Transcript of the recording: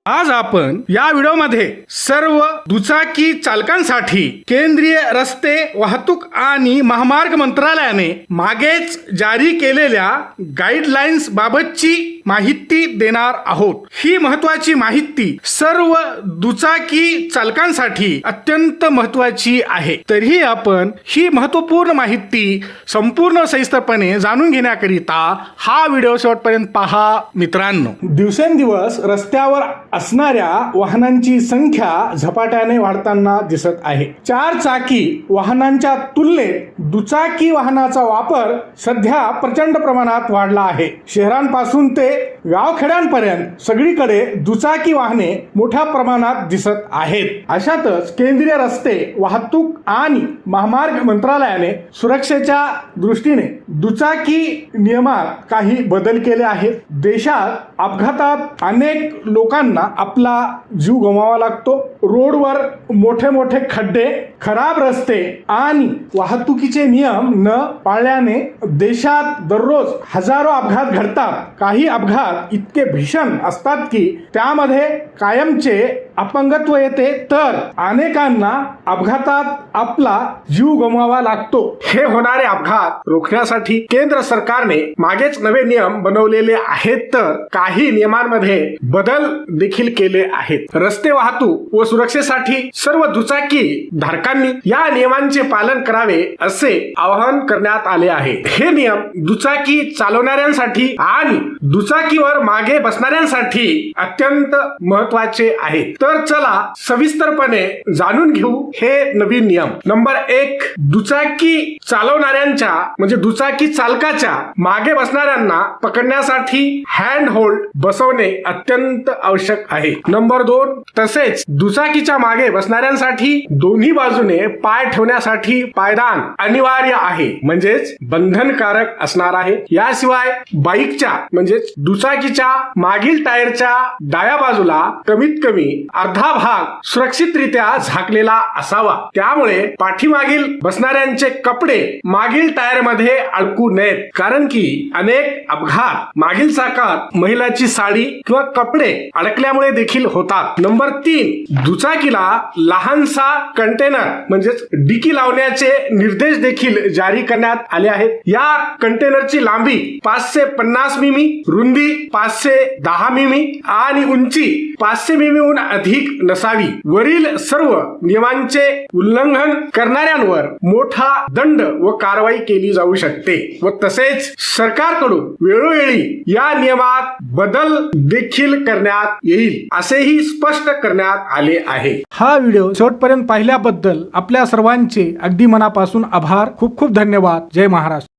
आज आपण या व्हिडिओमध्ये सर्व दुचाकी चालकांसाठी केंद्रीय रस्ते वाहतूक आणि महामार्ग मंत्रालयाने मागेच जारी केलेल्या गाईडलाईन्स बाबतची माहिती देणार आहोत। ही महत्त्वाची माहिती सर्व दुचाकी चालकांसाठी अत्यंत महत्त्वाची आहे। तरीही आपण ही महत्त्वपूर्ण माहिती संपूर्ण सविस्तरपणे जाणून घेण्याकरिता हा व्हिडिओ शेवटपर्यंत पहा मित्रांनो। दिवसेंदिवस रस्त्यावर असणाऱ्या वाहनांची संख्या झपाट्याने वाढताना दिसत आहे। चार चाकी वाहनांच्या तुलनेत दुचाकी वाहनाचा वापर सध्या प्रचंड प्रमाणात वाढला आहे। शहरांपासून ते गावखेड्यांपर्यंत सगळीकडे दुचाकी वाहने मोठ्या प्रमाणात दिसत आहेत। अशातच केंद्रीय रस्ते वाहतूक आणि महामार्ग मंत्रालयाने सुरक्षेच्या दृष्टीने दुचाकी नियमात काही बदल केले आहेत। देशात अपघातात अनेक लोकांना आपला जीव गमवावा लागतो। रोडवर मोठे मोठे खड्डे, खराब रस्ते आणि वाहतुकीचे नियम न पाळल्याने देशात दररोज हजारो अपघात घडतात। काही अपघात इतके भीषण असतात की त्यामध्ये कायमचे अपंगत्व येते, तर अनेकांना अपघातात आपला जीव गमवावा लागतो। हे होणारे अपघात रोखण्यासाठी केंद्र सरकारने मागेच नवे नियम बनवलेले आहेत, तर काही नियमांमध्ये बदल देखील केले आहेत। रस्ते वाहतूक व सुरक्षेसाठी सर्व दुचाकी धारकांनी या नियमांचे पालन करावे असे आवाहन करण्यात आले आहे। हे नियम दुचाकी चालवणाऱ्यांसाठी आणि दुचाकीवर मागे बसणाऱ्यांसाठी अत्यंत महत्त्वाचे आहेत। तर चला सविस्तरपणे जाणून घेऊ हे नवीन नियम। नंबर 1, दुचाकी चालवणाऱ्यांच्या म्हणजे दुचाकी चालकाच्या मागे बसणाऱ्यांना पकडण्यासाठी हँड होल्ड बसवणे अत्यंत आवश्यक आहे। नंबर 2, तसेच दुचाकीच्या मागे बसणाऱ्यांसाठी दोन्ही बाजूने पाय ठेवण्यासाठी पायदान अनिवार्य आहे, म्हणजेच बंधनकारक असणार आहे। याशिवाय बाईकच्या म्हणजेच दुचाकीच्या मागील टायरच्या डाव्या बाजूला कमीत कमी अर्धा भाग सुरक्षितरित्या झाकलेला असावा, त्यामुळे पाठीमागील बसणाऱ्यांचे कपडे मागील टायर मध्ये अडकू नयेत, कारण की अनेक अपघात मागील चाकात महिलाची साडी किंवा कपडे अडकल्यामुळे देखील होतात। नंबर 3, दुचाकीला लहानसा कंटेनर म्हणजेच डिकी लावण्याचे निर्देश देखील जारी करण्यात आले आहेत। या कंटेनरची लांबी 550 मिमी, रुंदी 510 मिमी आणि उंची 500 मिमीहून अधिक नसावी। वरील सर्व नियमांचे उल्लंघन करणाऱ्यांवर मोठा दंड व कारवाई केली जाऊ शकते व तसेच सरकारकडून वेळोवेळी या नियमात बदल देखील करण्यात येईल असेही स्पष्ट करण्यात आले आहे। हा व्हिडिओ शेवटपर्यंत पाहिल्याबद्दल आपल्या सर्वांचे अगदी मनापासून आभार। खूप खूप धन्यवाद। जय महाराष्ट्र।